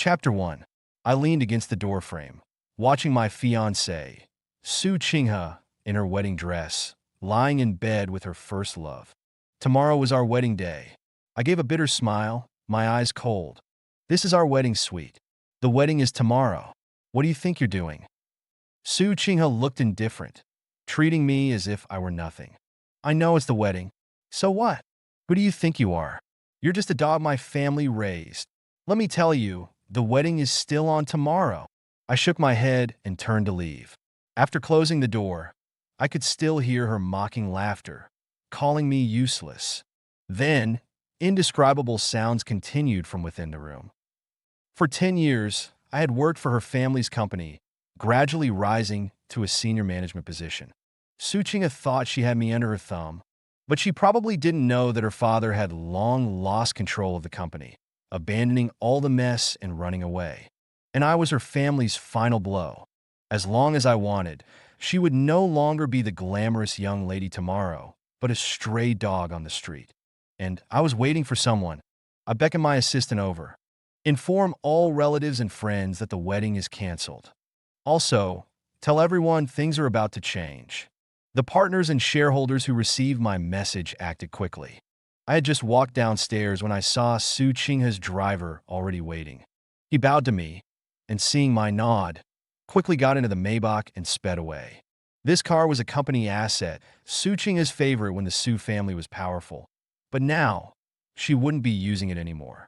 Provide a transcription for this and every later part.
Chapter 1. I leaned against the doorframe, watching my fiancée, Qinghe, in her wedding dress, lying in bed with her first love. Tomorrow was our wedding day. I gave a bitter smile, my eyes cold. This is our wedding suite. The wedding is tomorrow. What do you think you're doing? Qinghe looked indifferent, treating me as if I were nothing. I know it's the wedding. So what? Who do you think you are? You're just a dog my family raised. Let me tell you, the wedding is still on tomorrow. I shook my head and turned to leave. After closing the door, I could still hear her mocking laughter, calling me useless. Then, indescribable sounds continued from within the room. For 10 years, I had worked for her family's company, gradually rising to a senior management position. Qinghe thought she had me under her thumb, but she probably didn't know that her father had long lost control of the company, abandoning all the mess and running away. And I was her family's final blow. As long as I wanted, she would no longer be the glamorous young lady tomorrow, but a stray dog on the street. And I was waiting for someone. I beckoned my assistant over. Inform all relatives and friends that the wedding is canceled. Also, tell everyone things are about to change. The partners and shareholders who received my message acted quickly. I had just walked downstairs when I saw Qinghe's driver already waiting. He bowed to me, and seeing my nod, quickly got into the Maybach and sped away. This car was a company asset, Qinghe's favorite when the Su family was powerful. But now, she wouldn't be using it anymore.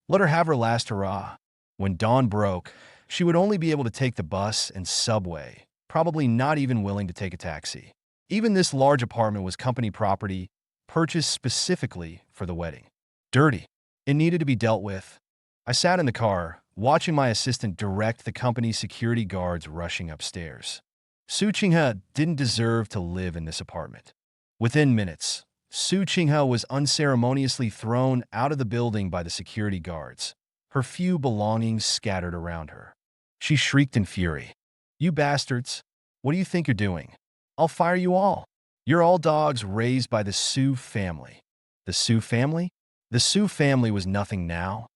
Let her have her last hurrah. When dawn broke, she would only be able to take the bus and subway, probably not even willing to take a taxi. Even this large apartment was company property, purchased specifically for the wedding. Dirty. It needed to be dealt with. I sat in the car, watching my assistant direct the company's security guards rushing upstairs. Qinghe didn't deserve to live in this apartment. Within minutes, Qinghe was unceremoniously thrown out of the building by the security guards, her few belongings scattered around her. She shrieked in fury. "You bastards! What do you think you're doing? I'll fire you all. You're all dogs raised by the Su family." The Su family? The Su family was nothing now,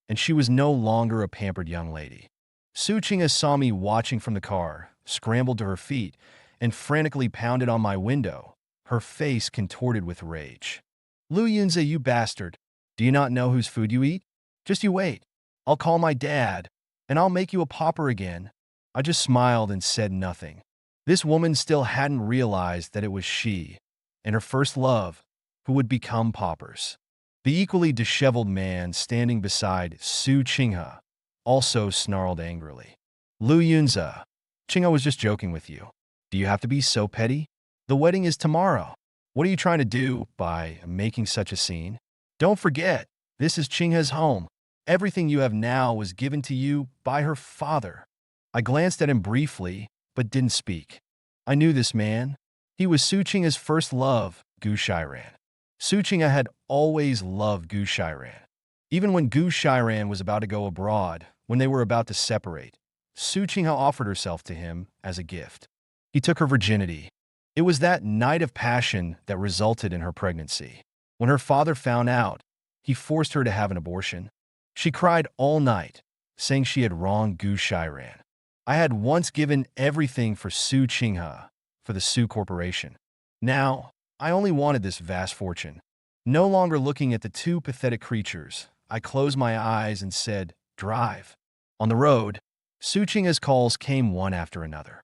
and she was no longer a pampered young lady. Qinghe saw me watching from the car, scrambled to her feet, and frantically pounded on my window, her face contorted with rage. "Lu Yunze, you bastard! Do you not know whose food you eat? Just you wait. I'll call my dad, and I'll make you a pauper again." I just smiled and said nothing. This woman still hadn't realized that it was she, and her first love, who would become paupers. The equally disheveled man standing beside Qinghe also snarled angrily. "Lu Yunze, Qinghe was just joking with you. Do you have to be so petty? The wedding is tomorrow. What are you trying to do by making such a scene? Don't forget, this is Qinghe's home. Everything you have now was given to you by her father." I glanced at him briefly, but didn't speak. I knew this man. He was Qinghe's first love, Shiren. Qinghe had always loved Shiren. Even when Shiren was about to go abroad, when they were about to separate, Qinghe offered herself to him as a gift. He took her virginity. It was that night of passion that resulted in her pregnancy. When her father found out, he forced her to have an abortion. She cried all night, saying she had wronged Shiren. I had once given everything for Qinghe, for the Su Corporation. Now, I only wanted this vast fortune. No longer looking at the two pathetic creatures, I closed my eyes and said, "Drive." On the road, Qinghe's calls came one after another.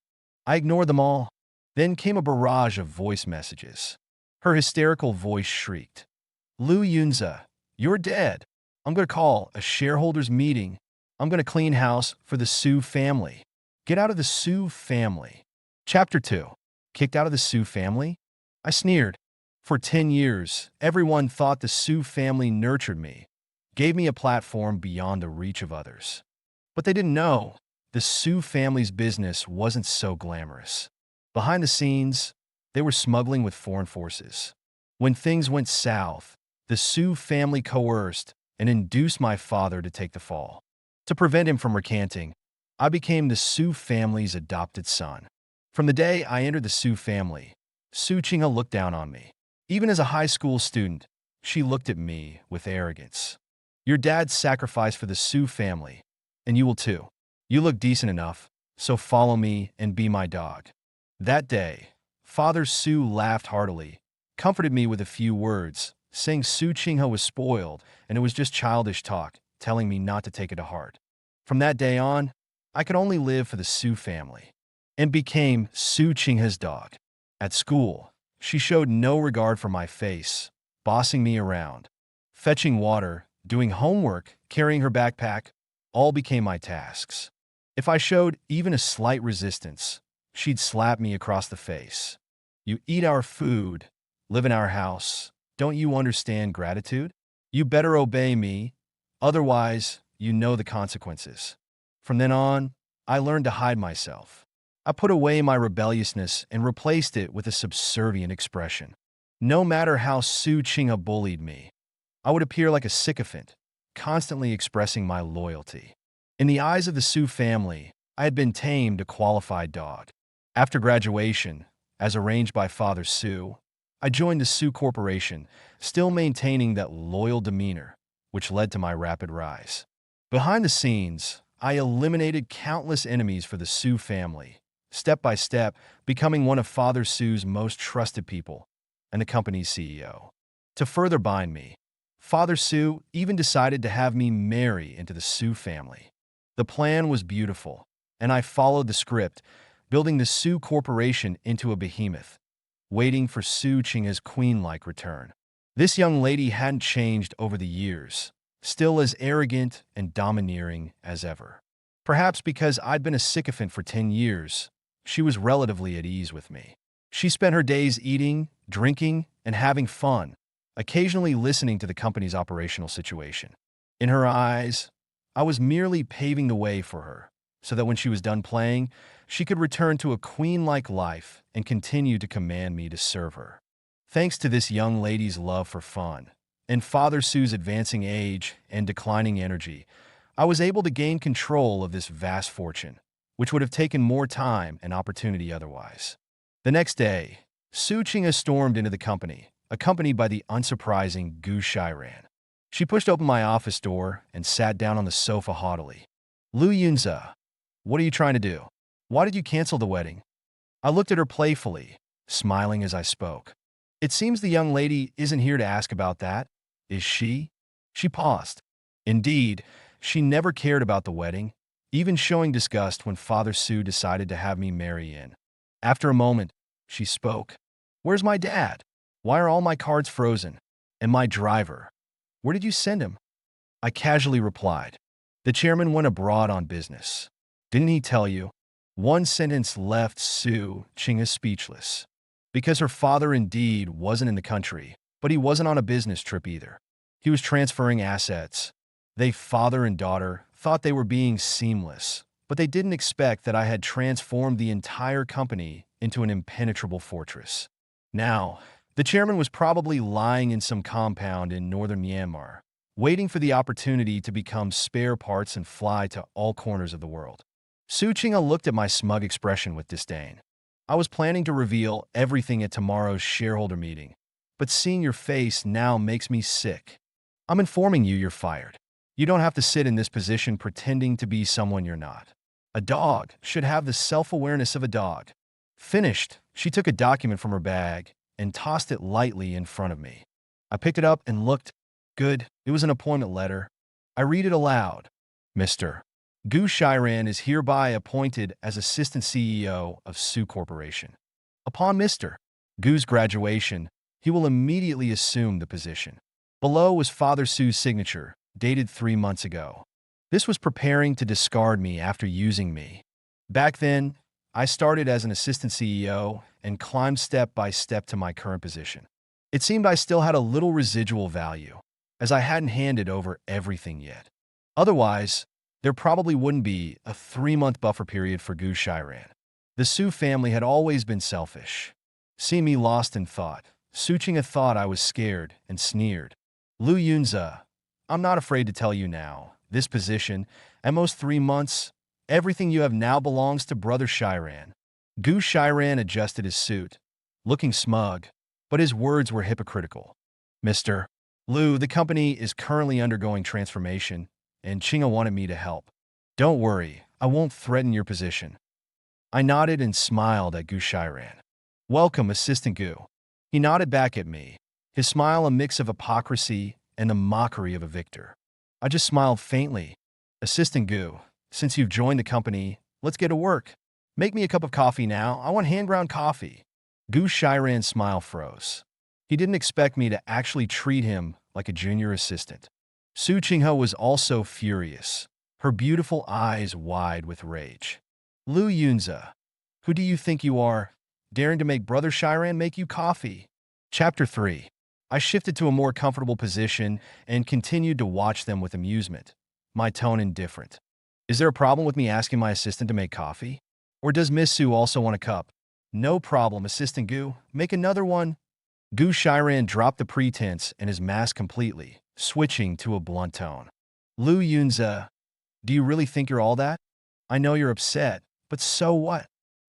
I ignored them all. Then came a barrage of voice messages. Her hysterical voice shrieked, "Lu Yunze, you're dead. I'm going to call a shareholders meeting. I'm going to clean house for the Su family. Get out of the Su family." Chapter 2. Kicked out of the Su family? I sneered. For 10 years, everyone thought the Su family nurtured me, gave me a platform beyond the reach of others. But they didn't know the Su family's business wasn't so glamorous. Behind the scenes, they were smuggling with foreign forces. When things went south, the Su family coerced and induced my father to take the fall. To prevent him from recanting, I became the Su family's adopted son. From the day I entered the Su family, Qinghe looked down on me. Even as a high school student, she looked at me with arrogance. "Your dad sacrificed for the Su family. and you will too. You look decent enough, so follow me and be my dog." That day, Father Su laughed heartily, comforted me with a few words, saying Qinghe was spoiled and it was just childish talk, telling me not to take it to heart. From that day on, I could only live for the Su family and became Qinghe's dog. At school, she showed no regard for my face, bossing me around. Fetching water, doing homework, carrying her backpack, all became my tasks. If I showed even a slight resistance, she'd slap me across the face. "You eat our food, live in our house. Don't you understand gratitude? You better obey me, otherwise you know the consequences." From then on, I learned to hide myself. I put away my rebelliousness and replaced it with a subservient expression. No matter how Qinghe bullied me, I would appear like a sycophant, constantly expressing my loyalty. In the eyes of the Su family, I had been tamed a qualified dog. After graduation, as arranged by Father Su, I joined the Su Corporation, still maintaining that loyal demeanor, which led to my rapid rise. Behind the scenes, I eliminated countless enemies for the Su family, step by step becoming one of Father Su's most trusted people and the company's CEO. To further bind me, Father Su even decided to have me marry into the Su family. The plan was beautiful, and I followed the script, building the Su Corporation into a behemoth, waiting for Qinghe's queen-like return. This young lady hadn't changed over the years, still as arrogant and domineering as ever. Perhaps because I'd been a sycophant for 10 years, she was relatively at ease with me. She spent her days eating, drinking, and having fun, occasionally listening to the company's operational situation. In her eyes, I was merely paving the way for her, so that when she was done playing, she could return to a queen-like life and continue to command me to serve her. Thanks to this young lady's love for fun, and Father Su's advancing age and declining energy, I was able to gain control of this vast fortune, which would have taken more time and opportunity otherwise. The next day, Qinghe stormed into the company, accompanied by the unsurprising Qinghe. She pushed open my office door and sat down on the sofa haughtily. "Lu Yunze, what are you trying to do? Why did you cancel the wedding?" I looked at her playfully, smiling as I spoke. "It seems the young lady isn't here to ask about that, is she?" She paused. Indeed, she never cared about the wedding, even showing disgust when Father Su decided to have me marry in. After a moment, she spoke. "Where's my dad? Why are all my cards frozen? And my driver? Where did you send him?" I casually replied, "The chairman went abroad on business. Didn't he tell you?" One sentence left Qinghe speechless. Because her father indeed wasn't in the country, but he wasn't on a business trip either. He was transferring assets. They, father and daughter, thought they were being seamless, but they didn't expect that I had transformed the entire company into an impenetrable fortress. Now, the chairman was probably lying in some compound in northern Myanmar, waiting for the opportunity to become spare parts and fly to all corners of the world. Qinghe looked at my smug expression with disdain. "I was planning to reveal everything at tomorrow's shareholder meeting, but seeing your face now makes me sick. I'm informing you you're fired. You don't have to sit in this position pretending to be someone you're not. A dog should have the self-awareness of a dog." Finished, she took a document from her bag and tossed it lightly in front of me. I picked it up and looked. Good, it was an appointment letter. I read it aloud. "Mr. Qinghe is hereby appointed as Assistant CEO of Su Corporation. Upon Mr. Gu's graduation, he will immediately assume the position." Below was Father Su's signature, dated 3 months ago. This was preparing to discard me after using me. Back then, I started as an assistant CEO and climbed step by step to my current position. It seemed I still had a little residual value, as I hadn't handed over everything yet. Otherwise, there probably wouldn't be a 3-month buffer period for Qinghe. The Su family had always been selfish. Seeing me lost in thought, Qinghe thought I was scared and sneered. "Lu Yunze, I'm not afraid to tell you now, this position, at most 3 months, everything you have now belongs to Brother Qinghe." Qinghe adjusted his suit, looking smug, but his words were hypocritical. "Mr. Lu, the company is currently undergoing transformation, and Qinghe wanted me to help. Don't worry, I won't threaten your position. I nodded and smiled at Gu Shiran. Welcome, Assistant Gu. He nodded back at me, his smile a mix of hypocrisy and the mockery of a victor. I just smiled faintly. Assistant Gu, since you've joined the company, let's get to work. Make me a cup of coffee now. I want hand-ground coffee. Gu Shiran's smile froze. He didn't expect me to actually treat him like a junior assistant. Su Qinghe was also furious, her beautiful eyes wide with rage. Lu Yunze, who do you think you are, daring to make Brother Shiran make you coffee? Chapter 3. I shifted to a more comfortable position and continued to watch them with amusement, my tone indifferent. Is there a problem with me asking my assistant to make coffee? Or does Miss Su also want a cup? No problem, Assistant Gu. Make another one. Gu Shiran dropped the pretense and his mask completely, switching to a blunt tone. Lu Yunze, do you really think you're all that? I know you're upset, but so what?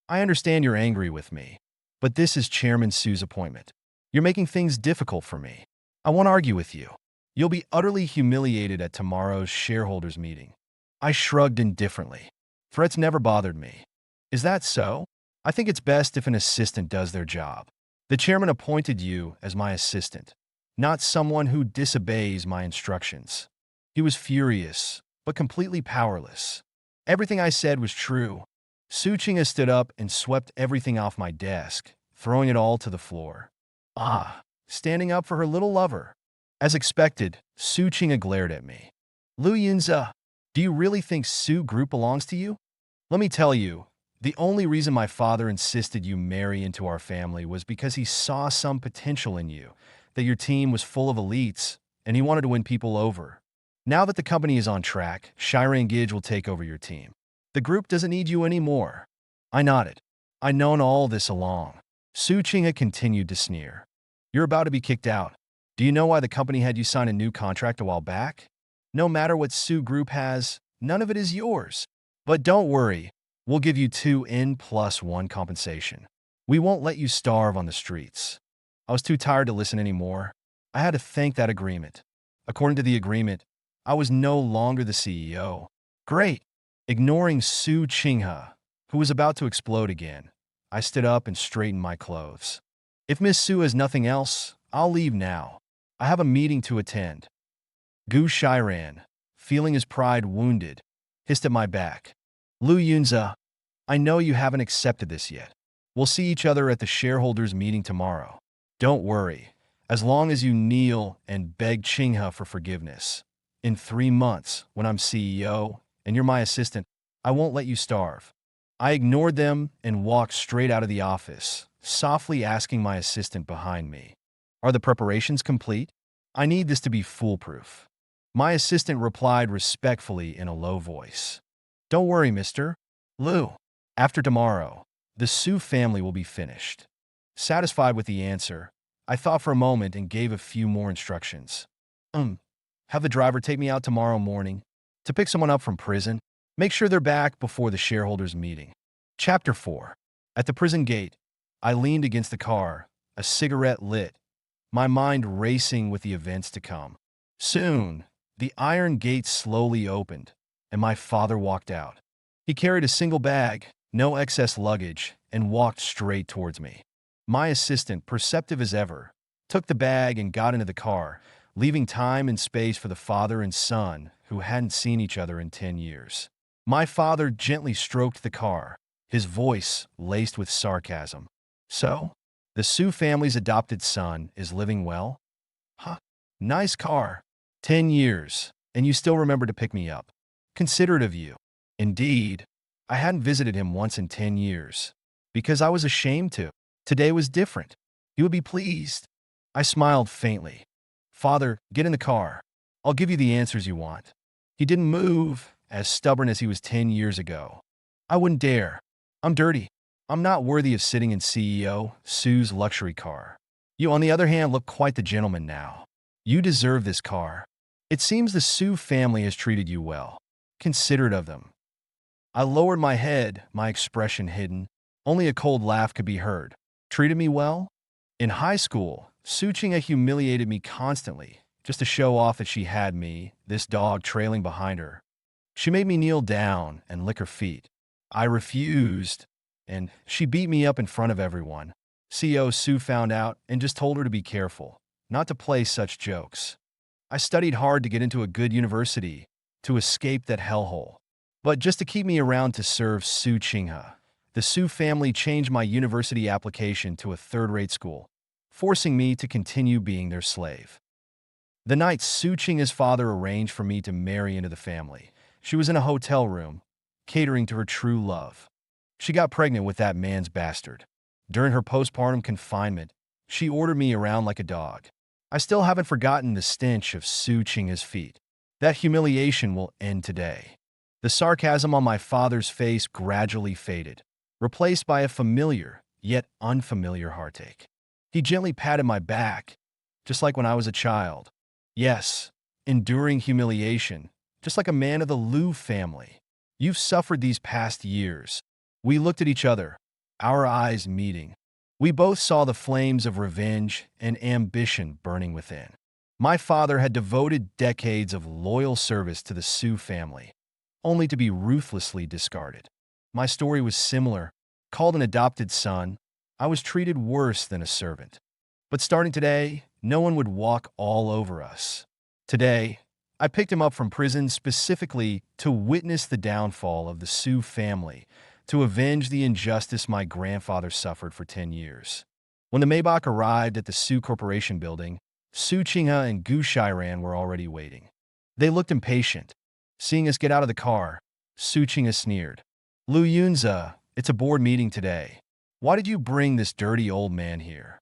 I understand you're angry with me, but this is Chairman Su's appointment. You're making things difficult for me. I won't argue with you. You'll be utterly humiliated at tomorrow's shareholders meeting. I shrugged indifferently. Threats never bothered me. Is that so? I think it's best if an assistant does their job. The chairman appointed you as my assistant, not someone who disobeys my instructions. He was furious, but completely powerless. Everything I said was true. Su Qinghe stood up and swept everything off my desk, throwing it all to the floor. Standing up for her little lover. As expected, Su Qinghe glared at me. Lu Yunze, do you really think Su Group belongs to you? Let me tell you, the only reason my father insisted you marry into our family was because he saw some potential in you, that your team was full of elites, and he wanted to win people over. Now that the company is on track, Shiran Gij will take over your team. The group doesn't need you anymore. I nodded. I'd known all this along. Su Qinghe continued to sneer. You're about to be kicked out. Do you know why the company had you sign a new contract a while back? No matter what Su Group has, none of it is yours. But don't worry, we'll give you 2N+1 compensation. We won't let you starve on the streets. I was too tired to listen anymore. I had to thank that agreement. According to the agreement, I was no longer the CEO. Great. Ignoring Su Qinghe, who was about to explode again, I stood up and straightened my clothes. If Miss Su has nothing else, I'll leave now. I have a meeting to attend. Gu Shiran, feeling his pride wounded, hissed at my back. Lu Yunze, I know you haven't accepted this yet. We'll see each other at the shareholders meeting tomorrow. Don't worry, as long as you kneel and beg Qinghe for forgiveness. In 3 months, when I'm CEO and you're my assistant, I won't let you starve. I ignored them and walked straight out of the office, softly asking my assistant behind me, are the preparations complete? I need this to be foolproof. My assistant replied respectfully in a low voice. Don't worry, Mr. Lu. After tomorrow, the Su family will be finished. Satisfied with the answer, I thought for a moment and gave a few more instructions. Have the driver take me out tomorrow morning to pick someone up from prison. Make sure they're back before the shareholders meeting. Chapter 4. At the prison gate, I leaned against the car, a cigarette lit, my mind racing with the events to come. Soon, the iron gate slowly opened, and my father walked out. He carried a single bag, no excess luggage, and walked straight towards me. My assistant, perceptive as ever, took the bag and got into the car, leaving time and space for the father and son who hadn't seen each other in 10 years. My father gently stroked the car, his voice laced with sarcasm. So, the Su family's adopted son is living well? Huh, nice car. 10 years, and you still remember to pick me up. Considerate of you. Indeed, I hadn't visited him once in 10 years, because I was ashamed to. Today was different. He would be pleased. I smiled faintly. Father, get in the car. I'll give you the answers you want. He didn't move, as stubborn as he was 10 years ago. I wouldn't dare. I'm dirty. I'm not worthy of sitting in CEO Su's luxury car. You, on the other hand, look quite the gentleman now. You deserve this car. It seems the Su family has treated you well. Considerate of them. I lowered my head, my expression hidden. Only a cold laugh could be heard. Treated me well? In high school, Su Qinghe humiliated me constantly, just to show off that she had me, this dog trailing behind her. She made me kneel down and lick her feet. I refused, and she beat me up in front of everyone. CEO Su found out and just told her to be careful, not to play such jokes. I studied hard to get into a good university, to escape that hellhole. But just to keep me around to serve Su Qinghe, the Su family changed my university application to a third-rate school, forcing me to continue being their slave. The night Su Qinghe's father arranged for me to marry into the family, she was in a hotel room, catering to her true love. She got pregnant with that man's bastard. During her postpartum confinement, she ordered me around like a dog. I still haven't forgotten the stench of Su Qinghe's feet. That humiliation will end today. The sarcasm on my father's face gradually faded, replaced by a familiar, yet unfamiliar heartache. He gently patted my back, just like when I was a child. Yes, enduring humiliation, just like a man of the Lu family. You've suffered these past years. We looked at each other, our eyes meeting. We both saw the flames of revenge and ambition burning within. My father had devoted decades of loyal service to the Su family, only to be ruthlessly discarded. My story was similar. Called an adopted son, I was treated worse than a servant. But starting today, no one would walk all over us. Today, I picked him up from prison specifically to witness the downfall of the Su family, to avenge the injustice my grandfather suffered for 10 years. When the Maybach arrived at the Su Corporation building, Su Qinghe and Gu Shiran were already waiting. They looked impatient. Seeing us get out of the car, Su Qinghe sneered. "Lu Yunze, it's a board meeting today. Why did you bring this dirty old man here?"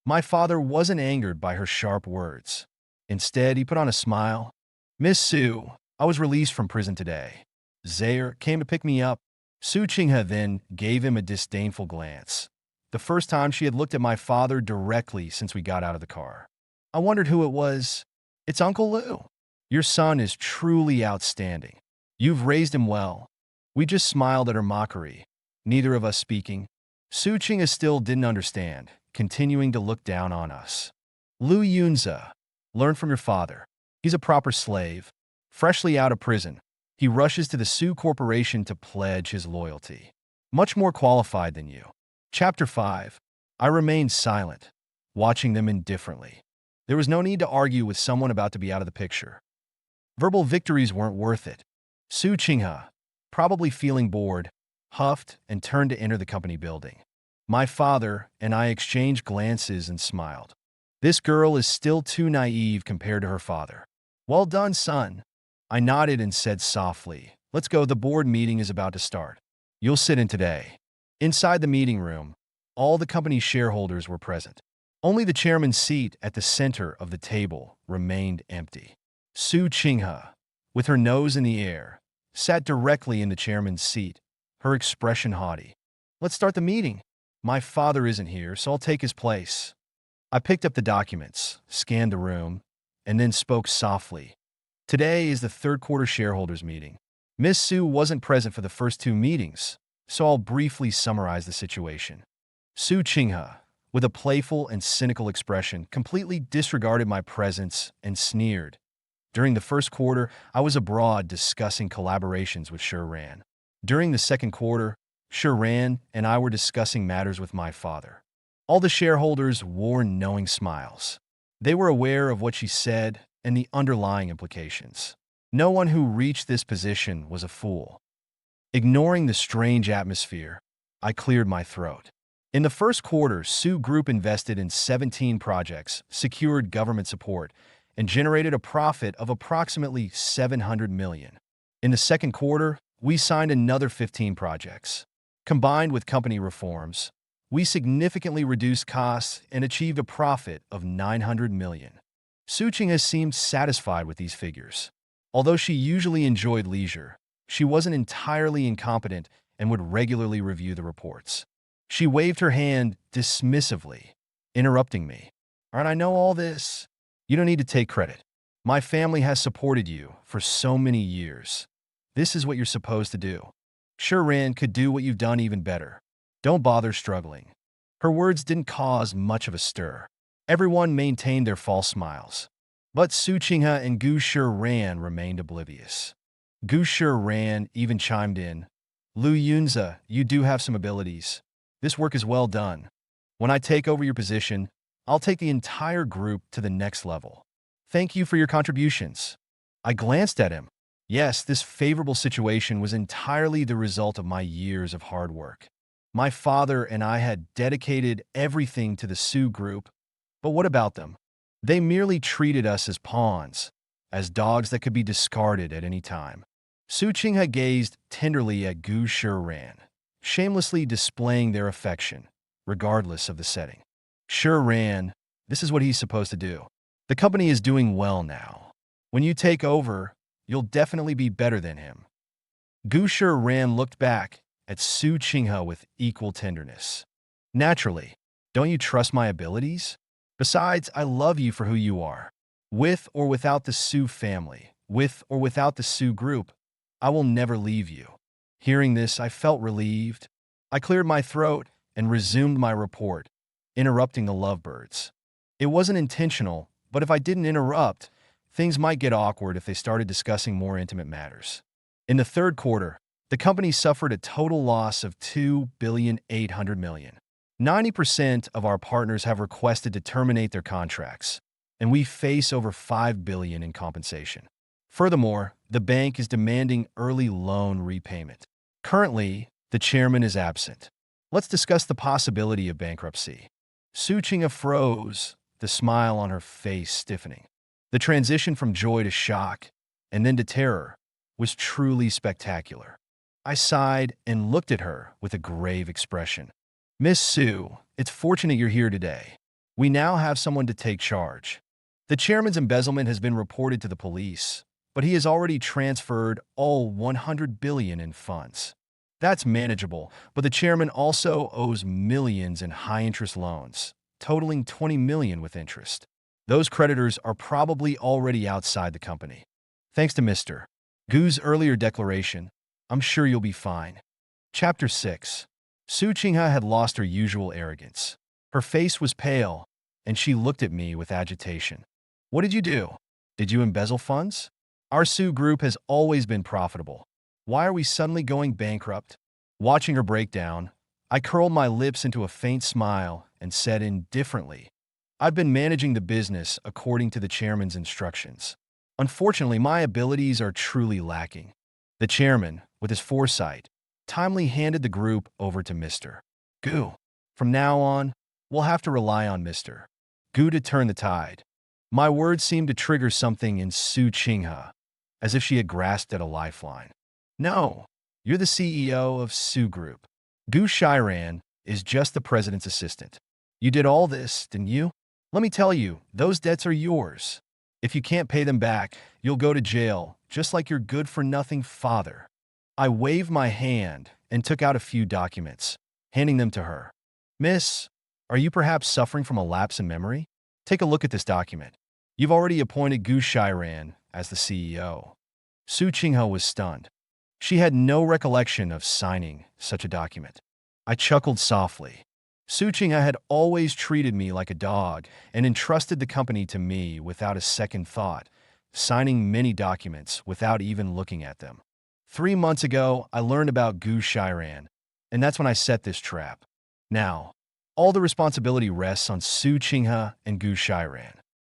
My father wasn't angered by her sharp words. Instead, he put on a smile. "Miss Su, I was released from prison today. Zaire came to pick me up." Su Qinghe then gave him a disdainful glance, the first time she had looked at my father directly since we got out of the car. I wondered who it was. "It's Uncle Lu. Your son is truly outstanding. You've raised him well." We just smiled at her mockery, neither of us speaking. Su Qinghe still didn't understand, continuing to look down on us. "Lu Yunze, learn from your father. He's a proper slave. Freshly out of prison, he rushes to the Su Corporation to pledge his loyalty. Much more qualified than you." Chapter 5. I remained silent, watching them indifferently. There was no need to argue with someone about to be out of the picture. Verbal victories weren't worth it. Su Qinghe, probably feeling bored, huffed and turned to enter the company building. My father and I exchanged glances and smiled. This girl is still too naive compared to her father. "Well done, son." I nodded and said softly, "Let's go, the board meeting is about to start. You'll sit in today." Inside the meeting room, all the company's shareholders were present. Only the chairman's seat at the center of the table remained empty. Su Qinghe, with her nose in the air, sat directly in the chairman's seat, her expression haughty. "Let's start the meeting. My father isn't here, so I'll take his place." I picked up the documents, scanned the room, and then spoke softly. "Today is the third quarter shareholders meeting. Miss Su wasn't present for the first two meetings, so I'll briefly summarize the situation." Su Qinghe, with a playful and cynical expression, completely disregarded my presence and sneered. During the first quarter, I was abroad discussing collaborations with Shareholder. During the second quarter, Shareholder and I were discussing matters with my father. All the shareholders wore knowing smiles. They were aware of what she said and the underlying implications. No one who reached this position was a fool. Ignoring the strange atmosphere, I cleared my throat. In the first quarter, Su Group invested in 17 projects, secured government support, and generated a profit of approximately $700 million. In the second quarter, we signed another 15 projects. Combined with company reforms, we significantly reduced costs and achieved a profit of $900 million. Su Qinghe seemed satisfied with these figures. Although she usually enjoyed leisure, she wasn't entirely incompetent and would regularly review the reports. She waved her hand dismissively, interrupting me. "Aren't I know all this? You don't need to take credit. My family has supported you for so many years. This is what you're supposed to do. Shareholder could do what you've done even better. Don't bother struggling." Her words didn't cause much of a stir. Everyone maintained their false smiles. But Su Qinghe and Gu Shiran remained oblivious. Gu Ran even chimed in. Lu Yunze, you do have some abilities. This work is well done. When I take over your position, I'll take the entire group to the next level. Thank you for your contributions. I glanced at him. Yes, this favorable situation was entirely the result of my years of hard work. My father and I had dedicated everything to the Su group, but what about them? They merely treated us as pawns, as dogs that could be discarded at any time. Su Qinghe gazed tenderly at Gu Ran, shamelessly displaying their affection, regardless of the setting. Ran, this is what he's supposed to do. The company is doing well now. When you take over, you'll definitely be better than him. Gu Ran looked back at Su Qinghe with equal tenderness. Naturally, don't you trust my abilities? Besides, I love you for who you are. With or without the Su family, with or without the Su group, I will never leave you. Hearing this, I felt relieved. I cleared my throat and resumed my report, interrupting the lovebirds. It wasn't intentional, but if I didn't interrupt, things might get awkward if they started discussing more intimate matters. In the third quarter, the company suffered a total loss of $2.8 billion. 90% of our partners have requested to terminate their contracts, and we face over $5 billion in compensation. Furthermore, the bank is demanding early loan repayment. Currently, the chairman is absent. Let's discuss the possibility of bankruptcy. Su Qinghe froze, the smile on her face stiffening. The transition from joy to shock, and then to terror, was truly spectacular. I sighed and looked at her with a grave expression. Miss Su, it's fortunate you're here today. We now have someone to take charge. The chairman's embezzlement has been reported to the police, but he has already transferred all $100 billion in funds. That's manageable, but the chairman also owes millions in high-interest loans, totaling $20 million with interest. Those creditors are probably already outside the company. Thanks to Mr. Gu's earlier declaration, I'm sure you'll be fine. Chapter 6. Su Qinghe had lost her usual arrogance. Her face was pale, and she looked at me with agitation. What did you do? Did you embezzle funds? Our Su group has always been profitable. Why are we suddenly going bankrupt? Watching her breakdown, I curled my lips into a faint smile and said indifferently, I've been managing the business according to the chairman's instructions. Unfortunately, my abilities are truly lacking. The chairman, with his foresight, timely handed the group over to Mr. Gu. From now on, we'll have to rely on Mr. Gu to turn the tide. My words seemed to trigger something in Su Qinghe, as if she had grasped at a lifeline. No, you're the CEO of Su Group. Gu Ran is just the president's assistant. You did all this, didn't you? Let me tell you, those debts are yours. If you can't pay them back, you'll go to jail, just like your good-for-nothing father. I waved my hand and took out a few documents, handing them to her. Miss, are you perhaps suffering from a lapse in memory? Take a look at this document. You've already appointed Gu Ran as the CEO. Su Qinghe was stunned. She had no recollection of signing such a document. I chuckled softly. Su Qinghe had always treated me like a dog and entrusted the company to me without a second thought, signing many documents without even looking at them. 3 months ago, I learned about Gu Ran, and that's when I set this trap. Now, all the responsibility rests on Su Qinghe and Gu Ran.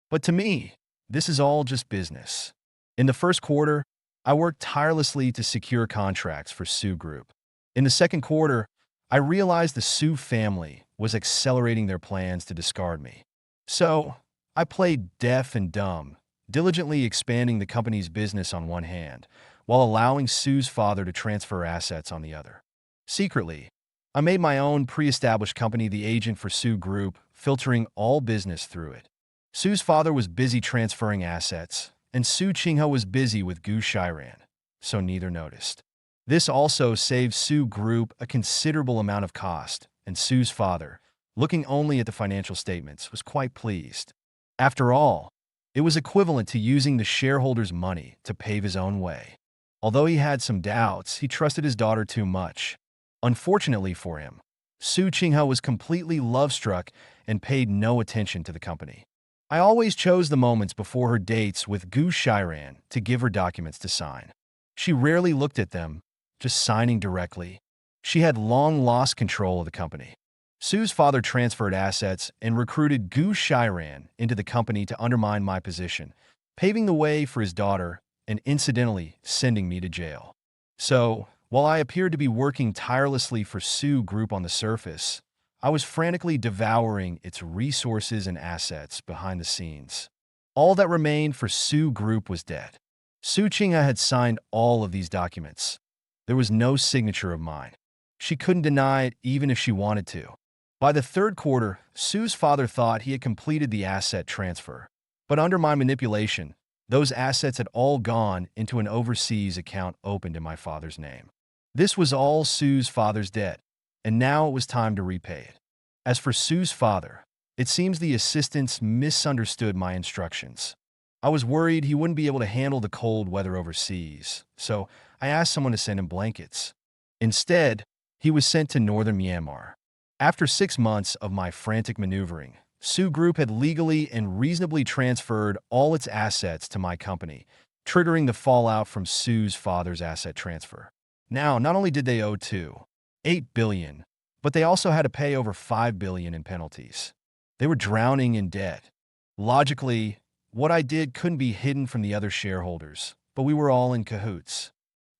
But to me, this is all just business. In the first quarter, I worked tirelessly to secure contracts for Su Group. In the second quarter, I realized the Su family was accelerating their plans to discard me. So, I played deaf and dumb, diligently expanding the company's business on one hand, while allowing Su's father to transfer assets on the other. Secretly, I made my own pre-established company the agent for Su Group, filtering all business through it. Su's father was busy transferring assets, and Su Qinghe was busy with Gu Ran, so neither noticed. This also saved Su Group a considerable amount of cost, and Su's father, looking only at the financial statements, was quite pleased. After all, it was equivalent to using the shareholders' money to pave his own way. Although he had some doubts, he trusted his daughter too much. Unfortunately for him, Su Qinghe was completely love-struck and paid no attention to the company. I always chose the moments before her dates with Gu Ran to give her documents to sign. She rarely looked at them, just signing directly. She had long lost control of the company. Su's father transferred assets and recruited Gu Shiran into the company to undermine my position, paving the way for his daughter and incidentally sending me to jail. So, while I appeared to be working tirelessly for Su Group on the surface, I was frantically devouring its resources and assets behind the scenes. All that remained for Su Group was debt. Su Qinghe had signed all of these documents. There was no signature of mine. She couldn't deny it even if she wanted to. By the third quarter, Su's father thought he had completed the asset transfer. But under my manipulation, those assets had all gone into an overseas account opened in my father's name. This was all Su's father's debt, and now it was time to repay it. As for Su's father, it seems the assistants misunderstood my instructions. I was worried he wouldn't be able to handle the cold weather overseas, so I asked someone to send him blankets. Instead, he was sent to northern Myanmar. After 6 months of my frantic maneuvering, Su Group had legally and reasonably transferred all its assets to my company, triggering the fallout from Su's father's asset transfer. Now, not only did they owe $8 billion, but they also had to pay over $5 billion in penalties. They were drowning in debt. Logically, what I did couldn't be hidden from the other shareholders, but we were all in cahoots.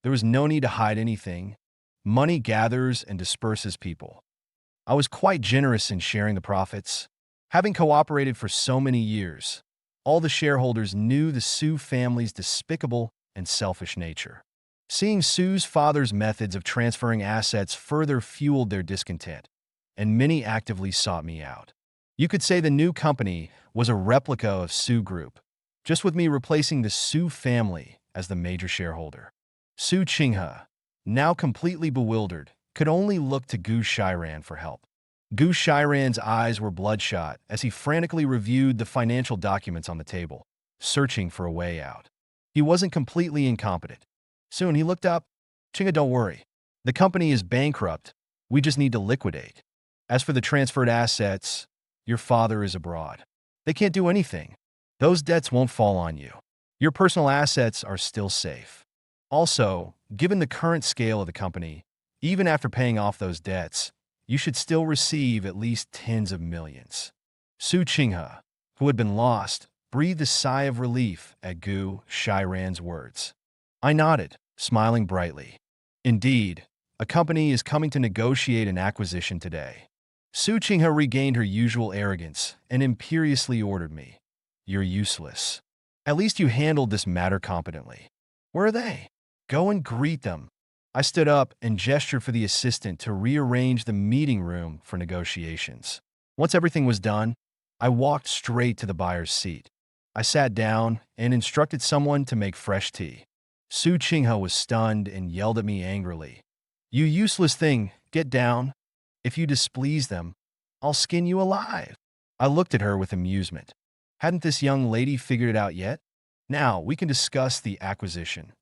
There was no need to hide anything. Money gathers and disperses people. I was quite generous in sharing the profits. Having cooperated for so many years, all the shareholders knew the Su family's despicable and selfish nature. Seeing Su's father's methods of transferring assets further fueled their discontent, and many actively sought me out. You could say the new company was a replica of Su Group, just with me replacing the Su family as the major shareholder. Su Qinghe, now completely bewildered, could only look to Gu Shiran for help. Gu Shiran's eyes were bloodshot as he frantically reviewed the financial documents on the table, searching for a way out. He wasn't completely incompetent. Soon he looked up. Qinghe, don't worry. The company is bankrupt. We just need to liquidate. As for the transferred assets, your father is abroad. They can't do anything. Those debts won't fall on you. Your personal assets are still safe. Also, given the current scale of the company, even after paying off those debts, you should still receive at least tens of millions. Su Qinghe, who had been lost, breathed a sigh of relief at Gu Shiran's words. I nodded, smiling brightly. Indeed, a company is coming to negotiate an acquisition today. Su Qinghe regained her usual arrogance and imperiously ordered me. You're useless. At least you handled this matter competently. Where are they? Go and greet them. I stood up and gestured for the assistant to rearrange the meeting room for negotiations. Once everything was done, I walked straight to the buyer's seat. I sat down and instructed someone to make fresh tea. Su Qinghe was stunned and yelled at me angrily. You useless thing, get down. If you displease them, I'll skin you alive. I looked at her with amusement. Hadn't this young lady figured it out yet? Now we can discuss the acquisition.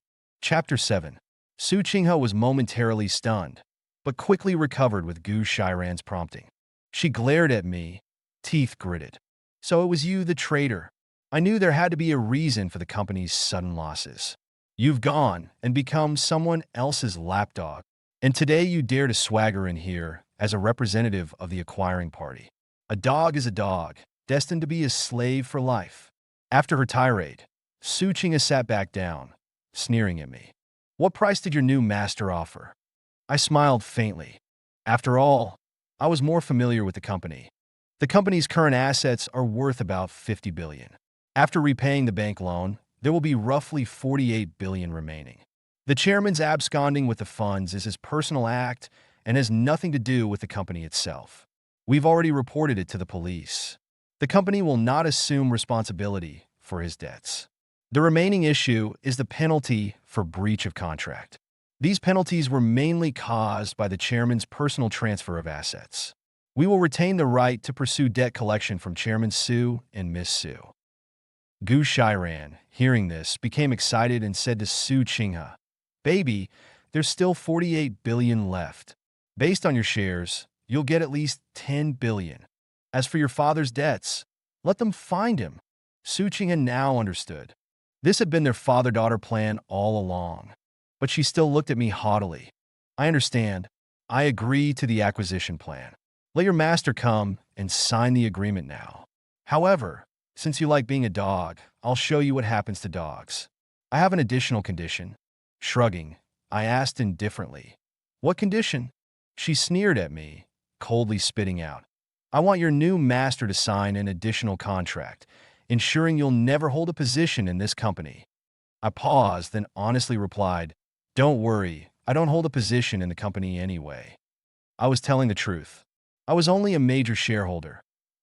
Chapter 7. Su Qinghe was momentarily stunned, but quickly recovered with Gu Shiran's prompting. She glared at me, teeth gritted. So it was you, the traitor. I knew there had to be a reason for the company's sudden losses. You've gone and become someone else's lapdog, and today you dare to swagger in here as a representative of the acquiring party. A dog is a dog, destined to be a slave for life. After her tirade, Su Qinghe sat back down, sneering at me. What price did your new master offer? I smiled faintly. After all, I was more familiar with the company. The company's current assets are worth about $50 billion. After repaying the bank loan, there will be roughly $48 billion remaining. The chairman's absconding with the funds is his personal act and has nothing to do with the company itself. We've already reported it to the police. The company will not assume responsibility for his debts. The remaining issue is the penalty for breach of contract. These penalties were mainly caused by the chairman's personal transfer of assets. We will retain the right to pursue debt collection from Chairman Su and Miss Su. Gu Shiran, hearing this, became excited and said to Su Qinghe, Baby, there's still $48 billion left. Based on your shares, you'll get at least $10 billion. As for your father's debts, let them find him. Su Qinghe now understood. This had been their father-daughter plan all along. but she still looked at me haughtily. I understand. I agree to the acquisition plan. Let your master come and sign the agreement now. However, since you like being a dog, I'll show you what happens to dogs. I have an additional condition. Shrugging, I asked indifferently. What condition? She sneered at me, coldly spitting out. I want your new master to sign an additional contract, ensuring you'll never hold a position in this company. I paused, then honestly replied, Don't worry, I don't hold a position in the company anyway. I was telling the truth. I was only a major shareholder.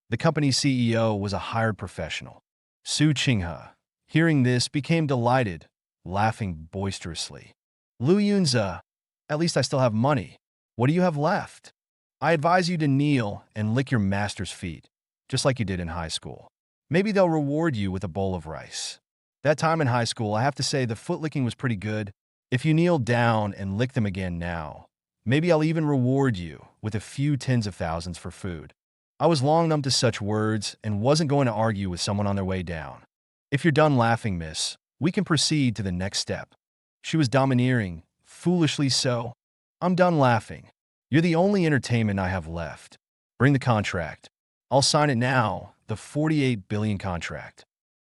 The company's CEO was a hired professional. Qinghe, hearing this, became delighted, laughing boisterously. Lu Yunze, at least I still have money. What do you have left? I advise you to kneel and lick your master's feet, just like you did in high school. Maybe they'll reward you with a bowl of rice. That time in high school, I have to say the foot licking was pretty good. If you kneel down and lick them again now, maybe I'll even reward you with a few tens of thousands for food. I was long numb to such words and wasn't going to argue with someone on their way down. If you're done laughing, miss, we can proceed to the next step. She was domineering, foolishly so. I'm done laughing. You're the only entertainment I have left. Bring the contract. I'll sign it now, the 48 billion contract.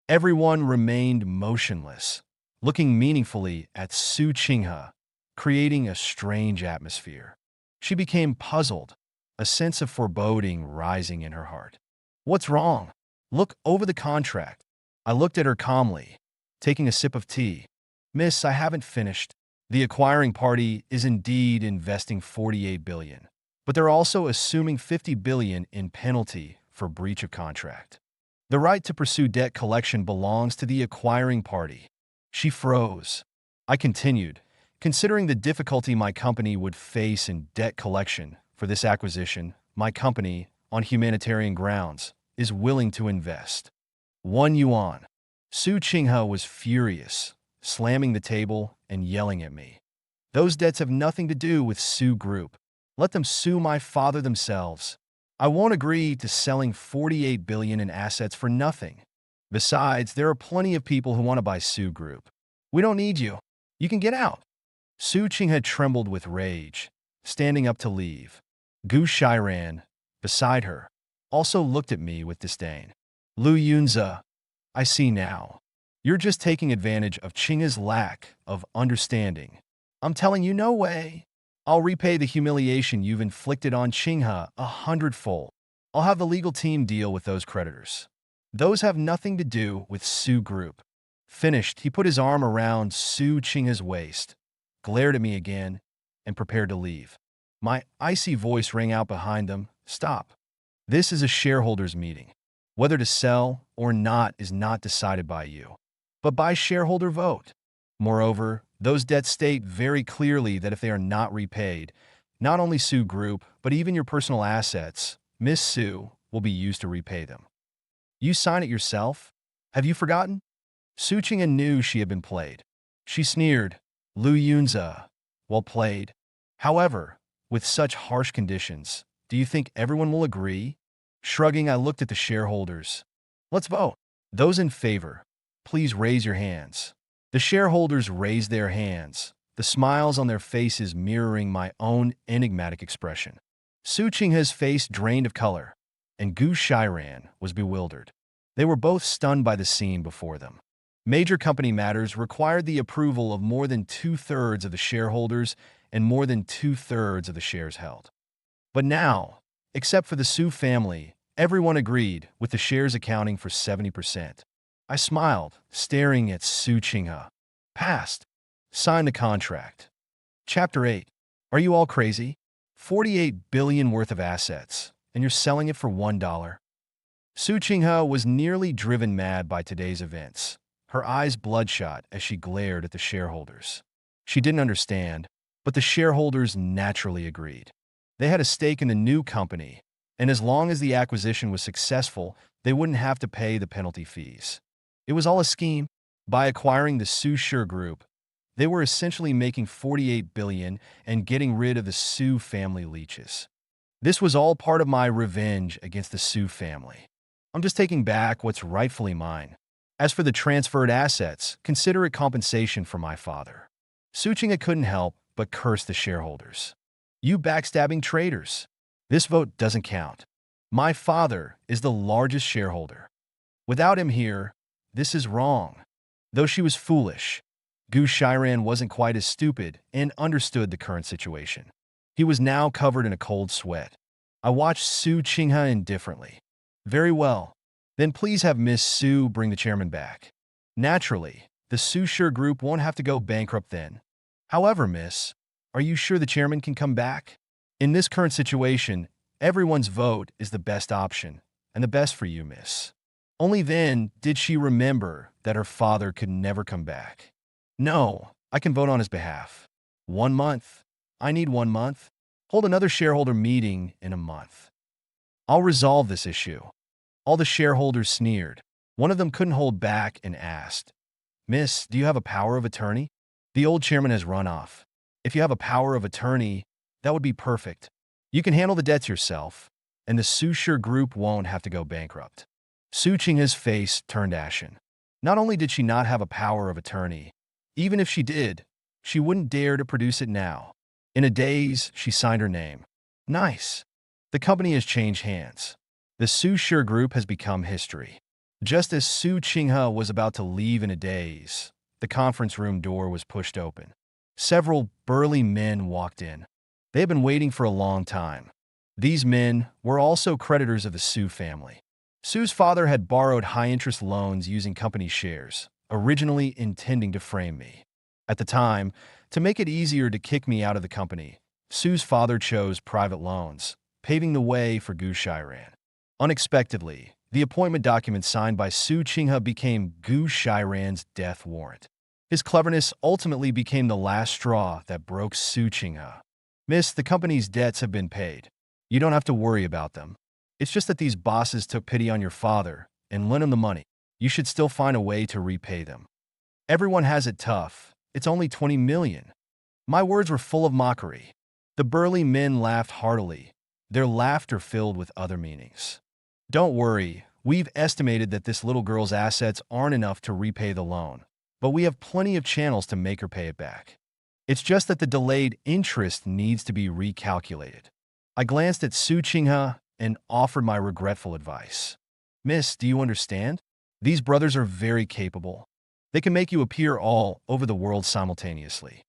Everyone remained motionless, looking meaningfully at Qinghe, creating a strange atmosphere. She became puzzled, a sense of foreboding rising in her heart. What's wrong? Look over the contract. I looked at her calmly, taking a sip of tea. Miss, I haven't finished. The acquiring party is indeed investing 48 billion, but they're also assuming 50 billion in penalty for breach of contract. The right to pursue debt collection belongs to the acquiring party. She froze. I continued, considering the difficulty my company would face in debt collection for this acquisition. My company, on humanitarian grounds, is willing to invest 1 yuan. Qinghe was furious, slamming the table and yelling at me. Those debts have nothing to do with Su Group. Let them sue my father themselves. I won't agree to selling 48 billion in assets for nothing. Besides, there are plenty of people who want to buy Su Group. We don't need you. You can get out. Qinghe trembled with rage, standing up to leave. Gu Shiran, beside her, also looked at me with disdain. Lu Yunze, I see now. You're just taking advantage of Qinghe's lack of understanding. I'm telling you, no way. I'll repay the humiliation you've inflicted on Qinghe 100-fold. I'll have the legal team deal with those creditors. Those have nothing to do with Su Group. Finished, he put his arm around Qinghe's waist, glared at me again, and prepared to leave. My icy voice rang out behind them. Stop. This is a shareholders' meeting. Whether to sell or not is not decided by you, but by shareholder vote. Moreover, those debts state very clearly that if they are not repaid, not only Su Group, but even your personal assets, Miss Su, will be used to repay them. You sign it yourself? Have you forgotten? Qinghe knew she had been played. She sneered, Lu Yunze, well played. However, with such harsh conditions, do you think everyone will agree? Shrugging, I looked at the shareholders. Let's vote. Those in favor, please raise your hands. The shareholders raised their hands, the smiles on their faces mirroring my own enigmatic expression. Qinghe's face drained of color, and Gu Shiran was bewildered. They were both stunned by the scene before them. Major company matters required the approval of more than 2/3 of the shareholders and more than 2/3 of the shares held. But now, except for the Su family, everyone agreed, with the shares accounting for 70%. I smiled, staring at Qinghe. Passed. Sign the contract. Chapter 8. Are you all crazy? 48 billion worth of assets, and you're selling it for $1. Qinghe was nearly driven mad by today's events, her eyes bloodshot as she glared at the shareholders. She didn't understand, but the shareholders naturally agreed. They had a stake in the new company, and as long as the acquisition was successful, they wouldn't have to pay the penalty fees. It was all a scheme. By acquiring the Su Group, they were essentially making 48 billion and getting rid of the Su family leeches. This was all part of my revenge against the Su family. I'm just taking back what's rightfully mine. As for the transferred assets, consider it compensation for my father. Su Qinghe couldn't help but curse the shareholders. You backstabbing traitors. This vote doesn't count. My father is the largest shareholder. Without him here, this is wrong. Though she was foolish, Gu Shiran wasn't quite as stupid and understood the current situation. He was now covered in a cold sweat. I watched Su Qinghe indifferently. Very well. Then please have Miss Su bring the chairman back. Naturally, the Su Sure group won't have to go bankrupt then. However, miss, are you sure the chairman can come back? In this current situation, everyone's vote is the best option, and the best for you, miss. Only then did she remember that her father could never come back. No, I can vote on his behalf. 1 month. I need 1 month. Hold another shareholder meeting in a month. I'll resolve this issue. All the shareholders sneered. One of them couldn't hold back and asked, Miss, do you have a power of attorney? The old chairman has run off. If you have a power of attorney, that would be perfect. You can handle the debts yourself, and the Su Sure group won't have to go bankrupt. Su Qinghe's face turned ashen. Not only did she not have a power of attorney, even if she did, she wouldn't dare to produce it now. In a daze, she signed her name. Nice. The company has changed hands. The Su Sure group has become history. Just as Su Qinghe was about to leave in a daze, the conference room door was pushed open. Several burly men walked in. They had been waiting for a long time. These men were also creditors of the Su family. Su's father had borrowed high-interest loans using company shares, originally intending to frame me. At the time, to make it easier to kick me out of the company, Su's father chose private loans, paving the way for Gu Shiran. Unexpectedly, the appointment document signed by Su Qinghe became Gu Shiran's death warrant. His cleverness ultimately became the last straw that broke Su Qinghe. Miss, the company's debts have been paid. You don't have to worry about them. It's just that these bosses took pity on your father and lent him the money. You should still find a way to repay them. Everyone has it tough. It's only 20 million. My words were full of mockery. The burly men laughed heartily, their laughter filled with other meanings. Don't worry, we've estimated that this little girl's assets aren't enough to repay the loan, but we have plenty of channels to make her pay it back. It's just that the delayed interest needs to be recalculated. I glanced at Su Qinghe and offered my regretful advice. Miss, do you understand? These brothers are very capable. They can make you appear all over the world simultaneously.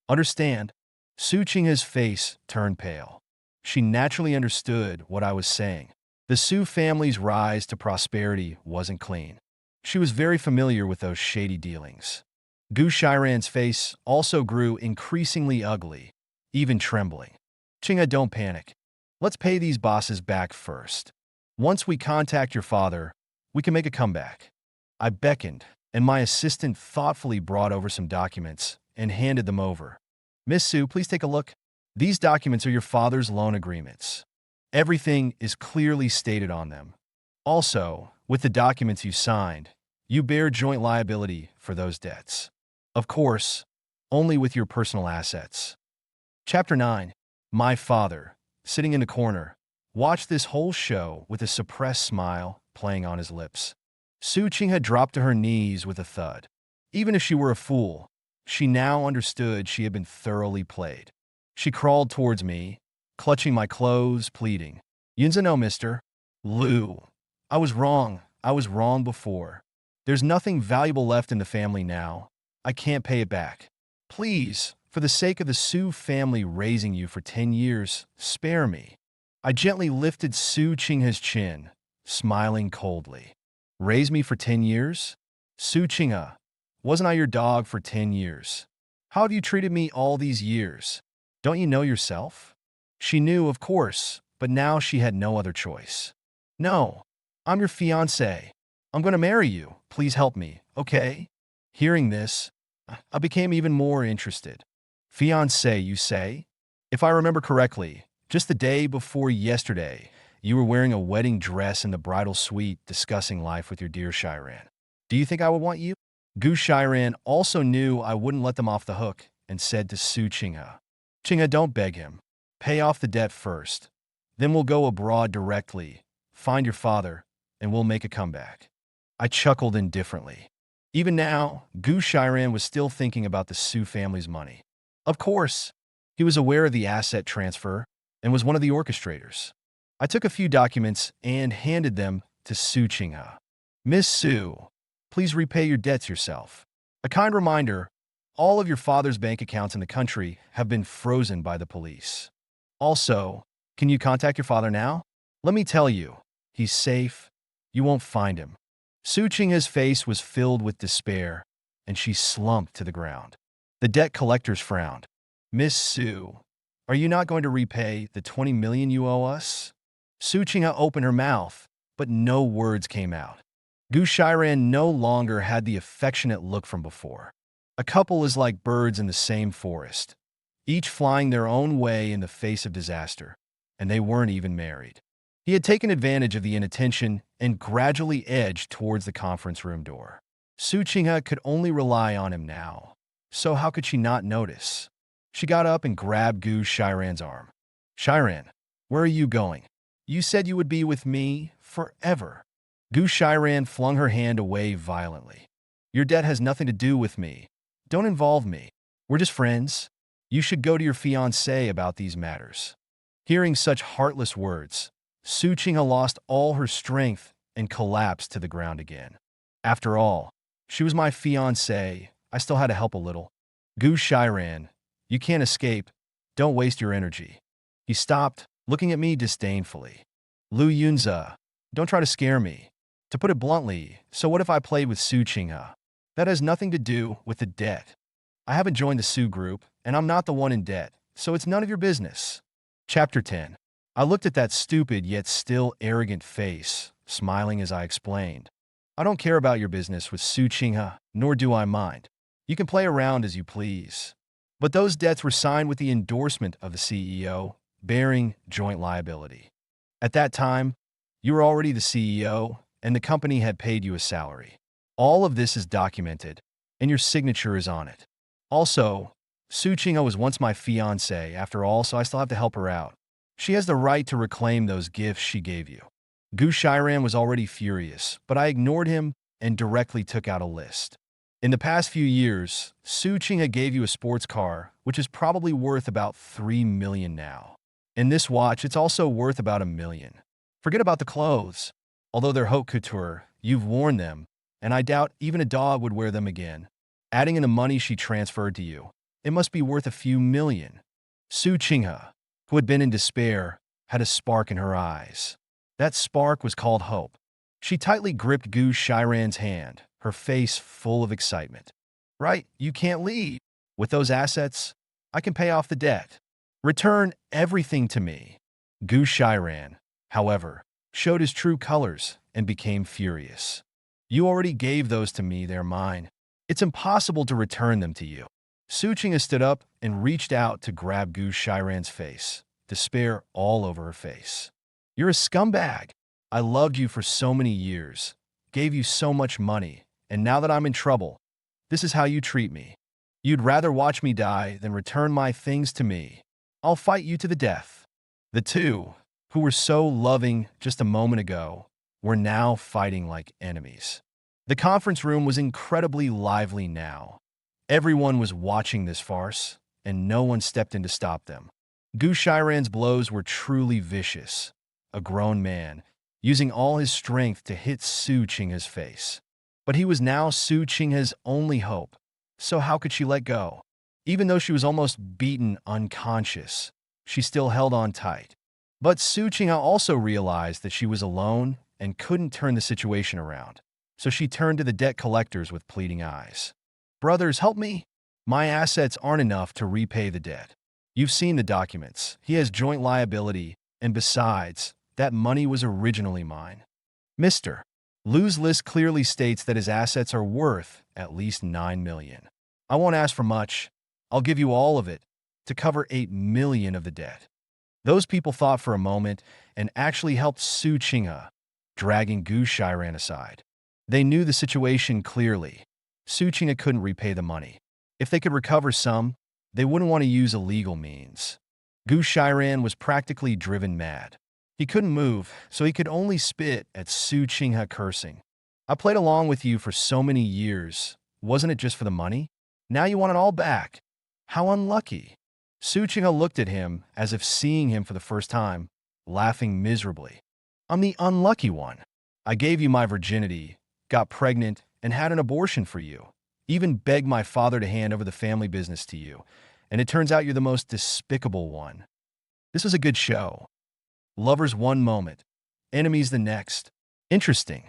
Understand? Su Qinghe's face turned pale. She naturally understood what I was saying. The Su family's rise to prosperity wasn't clean. She was very familiar with those shady dealings. Gu Shiran's face also grew increasingly ugly, even trembling. Qinghe, don't panic. Let's pay these bosses back first. Once we contact your father, we can make a comeback. I beckoned, and my assistant thoughtfully brought over some documents and handed them over. Miss Su, please take a look. These documents are your father's loan agreements. Everything is clearly stated on them. Also, with the documents you signed, you bear joint liability for those debts. Of course, only with your personal assets. Chapter 9. My father, sitting in the corner, watched this whole show with a suppressed smile playing on his lips. Su Qinghe dropped to her knees with a thud. Even if she were a fool, she now understood she had been thoroughly played. She crawled towards me, clutching my clothes, pleading, Yunza no, mister. Lu. I was wrong. I was wrong before. There's nothing valuable left in the family now. I can't pay it back. Please, for the sake of the Su family raising you for 10 years, spare me. I gently lifted Su Qinghe's chin, smiling coldly. Raise me for 10 years? Su Qinghe, wasn't I your dog for 10 years? How have you treated me all these years? Don't you know yourself? She knew, of course, but now she had no other choice. No, I'm your fiancée. I'm going to marry you. Please help me, okay? Hearing this, I became even more interested. Fiancé, you say? If I remember correctly, just the day before yesterday, you were wearing a wedding dress in the bridal suite discussing life with your dear Shiran. Do you think I would want you? Gu Shiran also knew I wouldn't let them off the hook and said to Su Qinghe, Qinghe, don't beg him. Pay off the debt first. Then we'll go abroad directly, find your father, and we'll make a comeback. I chuckled indifferently. Even now, Gu Shiran was still thinking about the Su family's money. Of course, he was aware of the asset transfer and was one of the orchestrators. I took a few documents and handed them to Su Qinghe. Miss Su, please repay your debts yourself. A kind reminder, all of your father's bank accounts in the country have been frozen by the police. Also, can you contact your father now? Let me tell you, he's safe. You won't find him. Su Qinghe's face was filled with despair, and she slumped to the ground. The debt collectors frowned. Miss Su, are you not going to repay the 20 million you owe us? Su Qinghe opened her mouth, but no words came out. Gu Shiran no longer had the affectionate look from before. A couple is like birds in the same forest, each flying their own way in the face of disaster, and they weren't even married. He had taken advantage of the inattention and gradually edged towards the conference room door. Su Qinghe could only rely on him now, so how could she not notice? She got up and grabbed Gu Shiran's arm. Shiran, where are you going? You said you would be with me forever. Gu Shiran flung her hand away violently. Your debt has nothing to do with me. Don't involve me. We're just friends. You should go to your fiancé about these matters. Hearing such heartless words, Su Qinghe lost all her strength and collapsed to the ground again. After all, she was my fiancé. I still had to help a little. Gu Shiran, you can't escape. Don't waste your energy. He stopped, looking at me disdainfully. Lu Yunze, don't try to scare me. To put it bluntly, so what if I played with Su Qinghe? That has nothing to do with the debt. I haven't joined the Su group, and I'm not the one in debt, so it's none of your business. Chapter 10. I looked at that stupid yet still arrogant face, smiling as I explained. I don't care about your business with Su Qinghe, nor do I mind. You can play around as you please. But those debts were signed with the endorsement of the CEO, bearing joint liability. At that time, you were already the CEO, and the company had paid you a salary. All of this is documented, and your signature is on it. Also, Su Qinghe was once my fiancée, after all, so I still have to help her out. She has the right to reclaim those gifts she gave you. Gu Shiran was already furious, but I ignored him and directly took out a list. In the past few years, Su Qinghe gave you a sports car, which is probably worth about 3 million now. In this watch, it's also worth about 1 million. Forget about the clothes. Although they're haute couture, you've worn them, and I doubt even a dog would wear them again. Adding in the money she transferred to you, it must be worth a few million. Su Qinghe, who had been in despair, had a spark in her eyes. That spark was called hope. She tightly gripped Gu Shiran's hand, her face full of excitement. Right, you can't leave. With those assets, I can pay off the debt. Return everything to me. Gu Shiran, however, showed his true colors and became furious. You already gave those to me, they're mine. It's impossible to return them to you. Su Qinghe stood up and reached out to grab Gu Shiran's face, despair all over her face. You're a scumbag. I loved you for so many years, gave you so much money, and now that I'm in trouble, this is how you treat me. You'd rather watch me die than return my things to me. I'll fight you to the death. The two, who were so loving just a moment ago, were now fighting like enemies. The conference room was incredibly lively now. Everyone was watching this farce, and no one stepped in to stop them. Gu Shiran's blows were truly vicious. A grown man, using all his strength to hit Su Qinghe's face. But he was now Su Qinghe's only hope, so how could she let go? Even though she was almost beaten unconscious, she still held on tight. But Su Qinghe also realized that she was alone and couldn't turn the situation around, so she turned to the debt collectors with pleading eyes. Brothers, help me. My assets aren't enough to repay the debt. You've seen the documents. He has joint liability, and besides, that money was originally mine. Mr. Lu's list clearly states that his assets are worth at least 9 million. I won't ask for much. I'll give you all of it to cover 8 million of the debt. Those people thought for a moment and actually helped Su Qinghe, dragging Gu Shiran aside. They knew the situation clearly. Su Qinghe couldn't repay the money. If they could recover some, they wouldn't want to use illegal means. Gu Shiran was practically driven mad. He couldn't move, so he could only spit at Su Qinghe, cursing. I played along with you for so many years. Wasn't it just for the money? Now you want it all back. How unlucky. Su Qinghe looked at him as if seeing him for the first time, laughing miserably. I'm the unlucky one. I gave you my virginity, got pregnant, and had an abortion for you. Even begged my father to hand over the family business to you. And it turns out you're the most despicable one. This was a good show. Lovers one moment, enemies the next. Interesting.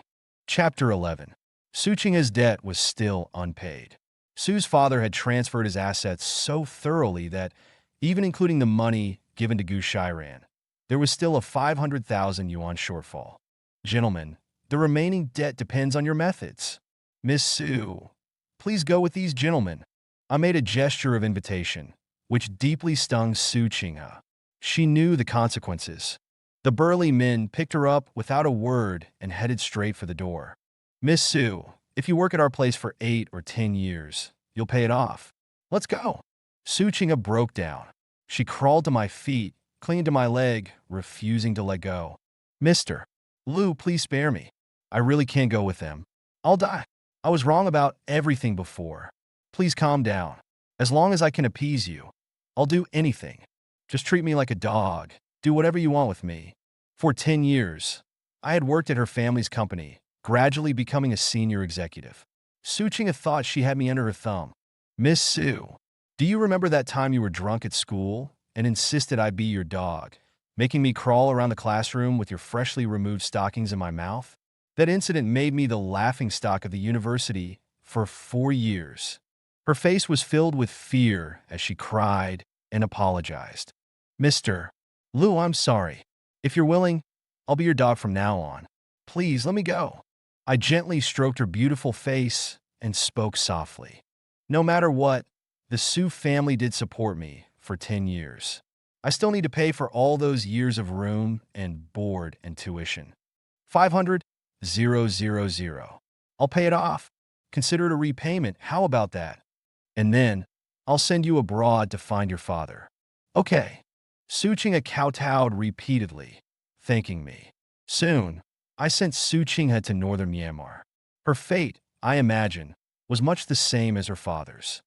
Chapter 11. Su Qinghe's debt was still unpaid. Su's father had transferred his assets so thoroughly that, even including the money given to Gu Shiran, there was still a 500,000 yuan shortfall. Gentlemen, the remaining debt depends on your methods. Miss Su, please go with these gentlemen. I made a gesture of invitation, which deeply stung Su Qinghe. She knew the consequences. The burly men picked her up without a word and headed straight for the door. Miss Su, if you work at our place for 8 or 10 years, you'll pay it off. Let's go. Su Qinghe broke down. She crawled to my feet, clinging to my leg, refusing to let go. Mr. Lu, please spare me. I really can't go with them. I'll die. I was wrong about everything before. Please calm down. As long as I can appease you, I'll do anything. Just treat me like a dog. Do whatever you want with me. For 10 years, I had worked at her family's company, gradually becoming a senior executive. Su Qinghe thought she had me under her thumb. Miss Su, do you remember that time you were drunk at school and insisted I be your dog, making me crawl around the classroom with your freshly removed stockings in my mouth? That incident made me the laughingstock of the university for 4 years. Her face was filled with fear as she cried and apologized. Mr. Lu, I'm sorry. If you're willing, I'll be your dog from now on. Please, let me go. I gently stroked her beautiful face and spoke softly. No matter what, the Su family did support me for 10 years. I still need to pay for all those years of room and board and tuition. 500,000. I'll pay it off. Consider it a repayment. How about that? And then, I'll send you abroad to find your father. Okay. Su Qinghe kowtowed repeatedly, thanking me. Soon, I sent Su Qinghe to northern Myanmar. Her fate, I imagine, was much the same as her father's.